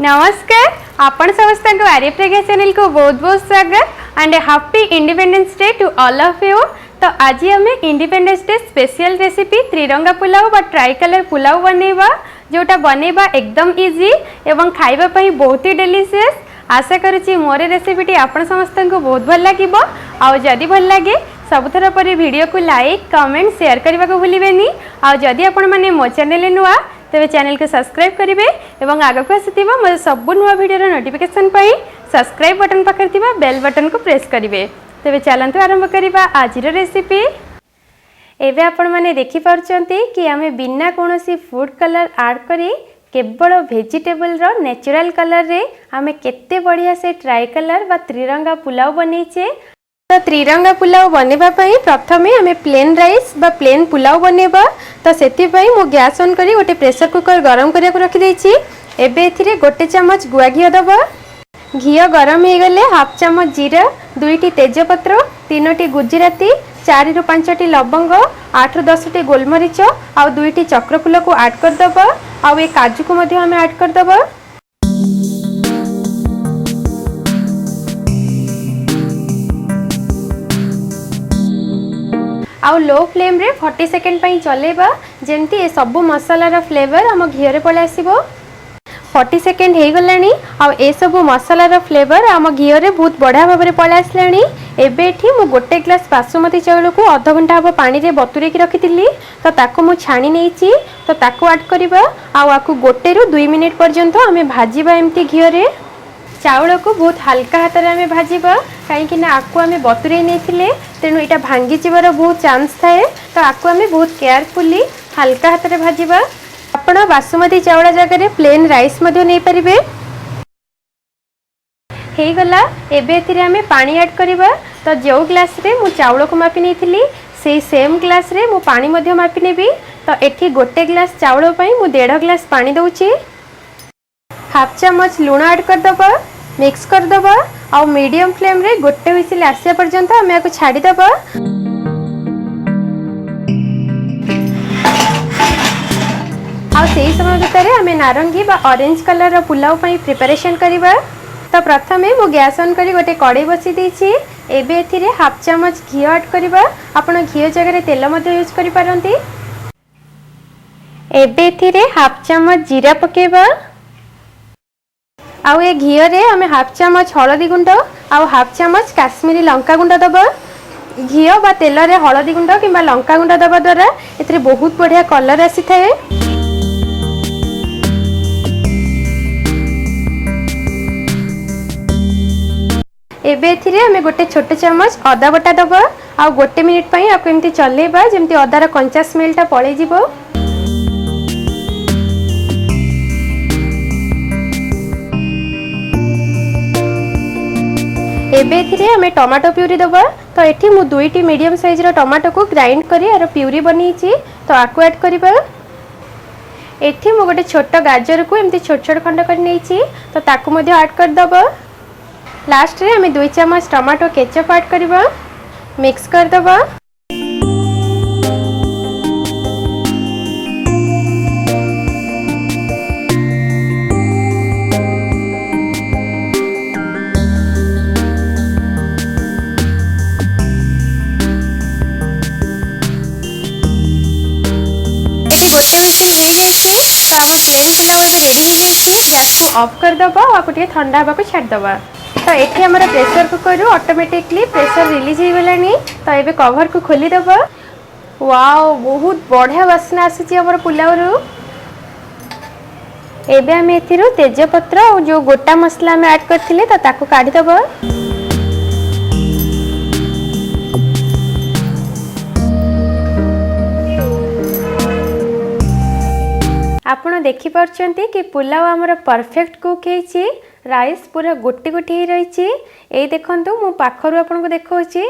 नमस्कार आपण समस्त आर्य प्रज्ञा चैनल को बहुत बहुत स्वागत and happy independence day to all of you. तो आज आम इंडिपेंडेंस डे स्पेशल रेसिपी त्रिरंगा पुलाव बा ट्राई कलर पुलाव बनैबा जोटा बनैबा एकदम इजी एवं खाइबा पई बहुत ही डिलीशियस। आशा करुच्ची मोर रेसिपीटी आपण समस्त को बहुत भल लगे। आउ जदि भल लगे सबुथर पर वीडियो को लाइक कमेंट शेयर करने को भूलें। आउ जदि आपण माने मो चैनल नुआ तेरे चैनल को सब्सक्राइब करेंगे और आगक आसुवा मोर सब नुआ वीडियो नोटिफिकेशन पाई सब्सक्राइब बटन पाखे बेल बटन को प्रेस करेंगे। तेरे चलतु आरंभ करवा आज रेसिपी। एवं आपण मैंने देखिपुंट कि आम बिना कौन फूड कलर आड करी केवल वेजिटेबल रो नेचुरल कलर रे आम केते बढ़िया से ट्राई कलर बा त्रिरंगा पुलाव बनईचे। तो त्रिरंगा पुलाव बनवा प्रथमे आम प्लेन राइस बा प्लेन पुलाव बनवा। तो से मु गैस ऑन करी गोटे प्रेशर कुकर गरम करिया को रखी देछि। एबे एथिरे गोटे चम्मच गुआ घी दबा। घी गरम हो गले हाफ चम्मच जीरा, 2टी तेजपत्र, 3टी गुजराती, 4 ରୁ 5टी लवंग, 8 ରୁ 10टी गोलमरीच और 2टी चक्रफूल को ऐड कर दबा। आ ए काजू को मध्य हमें ऐड कर दबा। आउ लो फ्लेम रे 40 सेकेंड पई चलेबा जेमती ए सब मसालार फ्लेवर आम घी पळे आसीबो। 40 सेकेंड हो गलानी आउ ए सब मसालार फ्लेवर आम घी रे बहुत बढ़िया भाव में पळे आसलानी। एबे एठी मु गोटे ग्लास बासमती चाउल को आधा घंटा हम पानी रे बतुरे की रखिथिली। तो ताको मु छाणी नेछि। तो ताको ऐड करबा आउ आकु 1 ରୁ 2 मिनिट पर्यंत आमे भाजीबा एमती घी रे। चाउल को बहुत हल्का हाथ में आम भाजवा कहीं आपको आम बतुरे नहीं तेणु यहाँ भांगी जीवार बहुत चांस थाए। तो आपको आम बहुत केयरफुली हल्का हाथ में भाजवा। आपण बासमती चाउल जगह प्लेन राइस नहीं पारे। हो गला एबे एथिरे आम पानी ऐड करवा। तो जो ग्लास रे मु चाउल को मापी नहीं से सेम ग्लास रे मु पानी मापी नेबी। तो एठी गोटे ग्लास चाउल पई मु 1.5 ग्लास पानी दउची। हाफ चम्मच लुण ऐड कर दबा, मिक्स कर दबा और मीडियम फ्लेम रे गोटे हुइसिल आसिया पर्यंत हमें आपको छाड़ी दबा। आ सेही समय भितर हमें नारंगी बा ऑरेंज कलर रो पुलाव पई प्रिपरेशन करिबा। तो प्रथमे मु गैस ऑन करी गोटे कढ़ाई बसी देछि। एबे एथिरे हाफ चम्मच घी ऐड करिबा। आपण घी जगह तेल मध्य यूज करि पारंती। एबे एथिरे हाफ चम्मच जीरा पकेबा। आउ ए घी रे हमें हाफ चम्मच हलदी गुंड आउ हाफ चम्मच काश्मीरी लंका गुंड दबा। घी बा तेल रे हलदी गुंड किंबा लंका गुंड दबा द्वारा एथिरे बहुत बढ़िया कलर आसी थाए। एबे एथिरे हमें गोटे छोटे चम्मच अदा बटा दबा। आउ गोटे मिनिट पई आपको एमती चलेबा जेमती अदार कंचा स्मेलटा पळै जिवो। एबे एथिरे हमें टमाटो प्यूरी दबा। तो एठी मु 2टी मीडियम साइज रो टमाटो को ग्राइंड करी आरो प्यूरी बनीची। तो आकु ऐड करबा। एठी मु गोटे छोट गाजर को एमती छोट छोट खंड कर नेची। तो ताकु मध्ये ऐड कर दबा। लास्ट रे हमें 2 चम्मच टमाटो केचप ऐड करबा, मिक्स कर दबा। गोटे विसिल हो जाए तो आम प्लेन पुलाव रेडी हो जाए। गैस को ऑफ कर दबा और आपको ठंडा होगा छाड़ दबा। तो ये आम pressure cooker automatically pressure release हो गलानी। तो ये कवर को खोली दबा। वाओ बहुत बढ़िया वासना आसूची आम पुलाव रु। एबे आम एथिरु तेजपत्र और जो गोटा मसला आम ऐड करथिले तो ताको काढी दबा। आपण देखि पारछंती कि पुलाव हमर परफेक्ट कुक हेछि। राइस पूरा गोटी गोटी ही रही। ए देखंतु मु पाखरु आपन को देखौछि।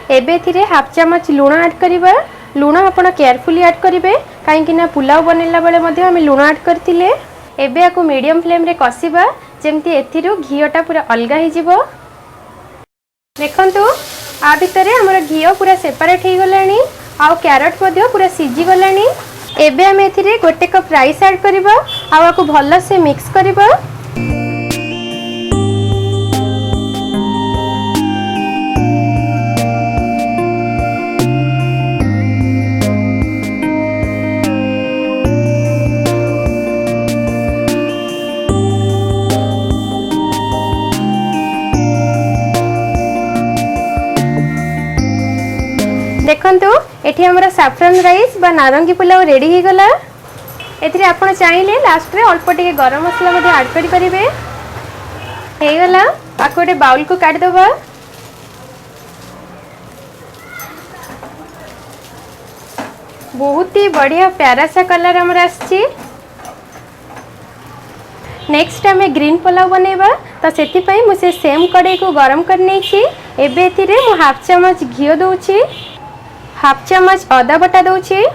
एबे थिरे हाफ चम्मच लुण ऐड करिबा। लुण आपण केयरफुली ऐड करिवे काहेकि ना पुलाव बनेला बेले मध्ये हम लुण ऐड करथिले। एबे आकु मीडियम फ्लेम रे कसिबा जेमती एथिरु घीटा पूरा अलगा ही जिवो। देखंतु आ भितर हमर घी पूरा सेपरेट हो गलानी आ कैरट मध्य पूरा सिझी गलानी। एबे हम एथिरे गोटे कप राइस ऐड करबा आ को भलो से मिक्स करबा। देखंतु एठी हमरा सैफरन राइस बा नारंगी पुलाव रेडी हो गला। एथिरे आपण चाहिले लास्ट रे अल्प टिके गरम मसला मध्ये ऐड करि परिबे। हे गला आको गोटे बाउल को काट दबा। बहुत ही बढ़िया प्यारा सा कलर हमरा आछि। नेक्स्ट हमें ग्रीन पुलाव बनेबा तो सेति पई मु से सेम कड़ाई को गरम करने छी। एबे एथिरे मु हाफ चम्मच घी दोछि, हाफ चम्मच अदा बटा दोछि।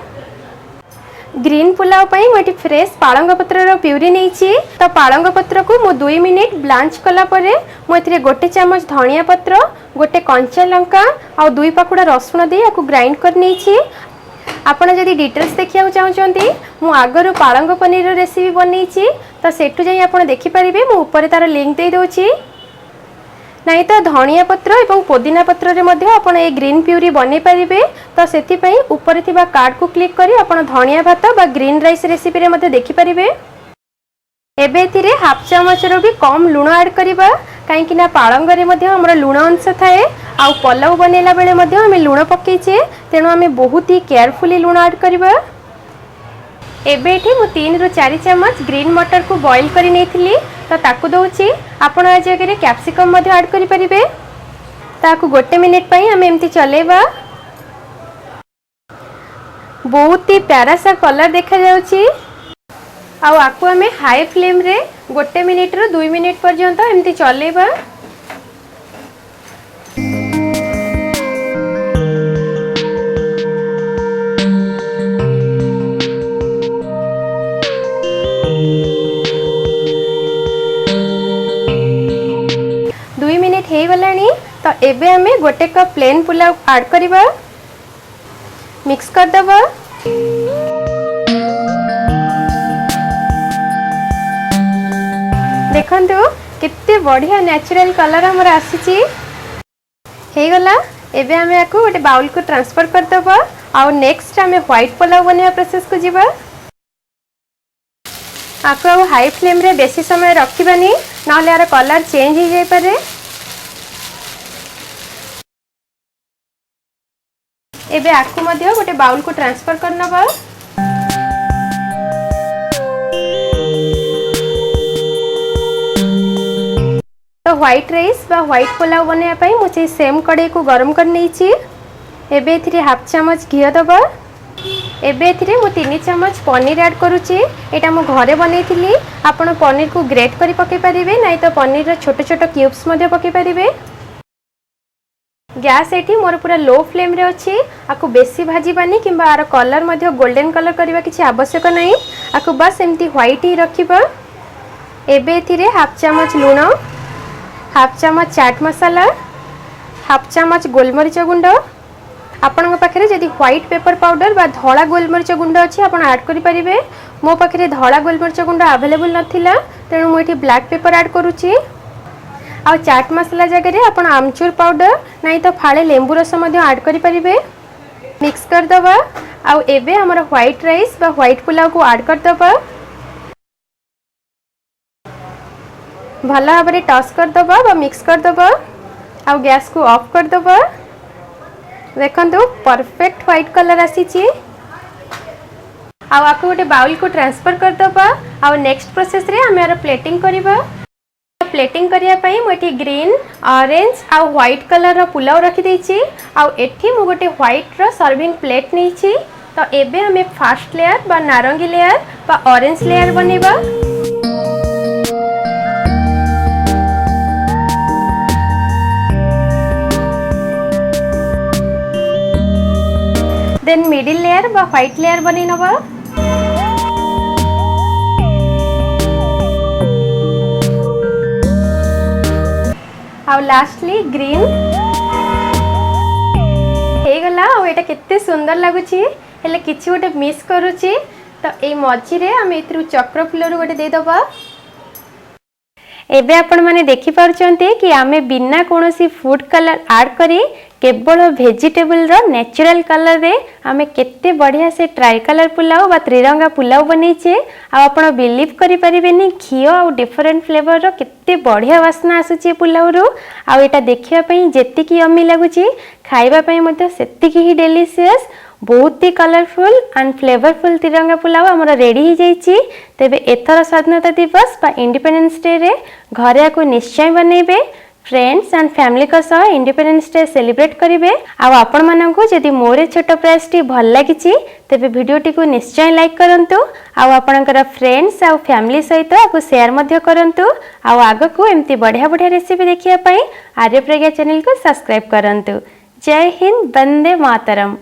ग्रीन पुलाव पई मोटी फ्रेश पालंग पत्र रो प्यूरी नेछि। तो पालंग पत्र को मु 2 मिनिट ब्लांच कला परे मु एथिरे गोटे चम्मच धनिया पत्र, गोटे कंचा लंका और 2 पाखुड़ा रसुण दे आकु ग्राइंड कर नेछि। आपण जदि डिटेल्स देखिया चाहउचंती मु आगरो पालंग पनीर रो रेसिपी बनेछि तो सेठु जाई आपण देखि परिबे। मु ऊपर तार लिंक दे दोछि। नहीं तो धनिया पत्र एवं पुदीना पत्र रे मध्य आपण ए ग्रीन प्यूरी बने परिबे। तो सेति पई ऊपर थिबा कार्ड को क्लिक करी आपण धनिया भात बा ग्रीन राइस रेसिपी रे मध्य देखि परिबे। एबे थिरे हाफ चम्मच रो भी कम लूण ऐड करिबा काहे कि ना पालंग रे मध्य हमर लूण अंश थाए आ पलाव बनेला बेले मध्य हम लूण पकेइछे तेनु हम बहुत ही केयरफुली लूण ऐड करिबा। एबे एठी मु 3 रु 4 चम्मच ग्रीन मटर को बॉईल करी नेथिली तो ताकू दोछि। आपण आ जगह रे कैप्सिकम मध्य ऐड करि परिबे। ताकू गोटे मिनिट पई हम एम्ति चलेबा। बहुत ही प्यारा सा कलर देखा जाउछि। आउ आकु हमें हाई फ्लेम रे गोटे मिनिट रु 2 मिनिट पर्यंत एम्ति चलेबा। हे गलानी तो एबे हमें गोटे कप प्लेन पुलाव ऐड करबा, मिक्स कर दबा। देखंतु कितने बढ़िया नेचुरल कलर हमर आसीची। हे गला एबे हमें आको गोटे बाउल को ट्रांसफर कर दबा। आ नेक्स्ट हमें व्हाइट पुलाव बनेवा प्रोसेस को जीवा। आको हाई फ्लेम रे बेसी समय रखिबानी नले यार कलर चेंज हो जाय पारे। एबे आकु मध्य गोटे बाउल को ट्रांसफर करनबा। तो व्हाइट राइस बा व्हाइट पुलाव बनेया पई मुझे सेम कड़ाई को गरम कर नेछि। एबे एथिरे हाफ चम्मच घी दबा। एबे एथिरे मु 3 चम्मच पनीर ऐड करूची। एटा मु घरे बनेइथिली। आपण पनीर को ग्रेट करी पके परिबे नै तो पनीर रो छोट छोट क्यूब्स मध्य पके परिबे। गैस एठी मोर पूरा लो फ्लेम रे अछि। आकु बेसी भाजीबानी किंबा आर कलर मध्य गोल्डन कलर करबा किछि आवश्यक नै। आकु बस एम्ति व्हाइट ही रखिबा। एबे एथिरे हाफ चम्मच लूण, हाफ चम्मच चाट मसाला, हाफ चम्मच गोलमरिच गुंड। आपन पाखे जदि व्हाइट पेपर पाउडर बा धला गोलमरिच गुंड अछि आपण ऐड करि परिबे। मो पाखे धला गोलमरिच गुंड अवेलेबल नथिला तेणु मु एठी ब्लैक पेपर ऐड करूची। आ चाट मसाला जगह आप आमचूर पाउडर नहीं तो फाड़े लेंबू रस ऐड करें। मिक्स कर दबा। आउ एबे हमर व्हाइट राइस बा व्हाइट पुलाव को ऐड कर दबा। भल भाव में टस कर दबा बा मिक्स कर दबा। आउ गैस को ऑफ कर दबा। देखंतु परफेक्ट व्हाइट कलर आसीची। आउ आको गोटे बाउल को ट्रांसफर कर दबा। आउ नेक्स्ट प्रोसेस रे हम यार प्लेटिंग करिबा। प्लेटिंग करिया पई मोटी ग्रीन ऑरेंज आ व्हाइट कलर रो पुलाव रखी देछि। आ एठी मु गोटे व्हाइट रो सर्विंग प्लेट नेछि। तो एबे हमें फर्स्ट लेयर बा नारंगी लेयर बा ऑरेंज लेयर बनेबा। देन मिडिल लेयर बा व्हाइट लेयर बनै नबा। आउ लास्टली ग्रीन देखा और एटा केते सुंदर लगुची हेले किछि गोटे मिस करूची तो ए मझी रे हम एथरु चक्र फुलर गोटे दे दबा। एबे आपण माने देखि पारुचंती कि आमे बिना कोनोसी फूड कलर ऐड करी केवल वेजिटेबल रो नेचुरल कलर रे आमे केते बढ़िया से ट्राई कलर पुलाव बा त्रिरंगा पुलाव बनैछे। आ आपण बिलीव करि परिबेनी घियो आ डिफरेंट फ्लेवर रो केते बढ़िया वासना आसुची पुलाव रो। आ एटा देखिया पई जेति की यम्मी लागुची खाइबा पई मध्ये सेति की ही डिलीशियस बहुत ही कलरफुल एंड फ्लेवरफुल तिरंगा पुलाव हमर रेडी हो जाइए। तेबे एथर स्वाधीनता दिवस बा इंडिपेंडेंस डे रे घरे को निश्चय बनैबे फ्रेंड्स एंड फैमिली को सह इंडिपेंडेंस डे सेलिब्रेट करेंगे। आपण मानकु जदि मोर छोट प्रयास टी भल लगी तेबे वीडियो टी को निश्चय लाइक करंतु आपणकर फ्रेंड्स आ फैमिली सहित आपको शेयर मध्य करंतु। आग को एमती बढ़िया बढ़िया रेसिपी देखिया पई आर्य प्रज्ञा चैनल को सब्सक्राइब करंतु। जय हिंद, वंदे मातरम।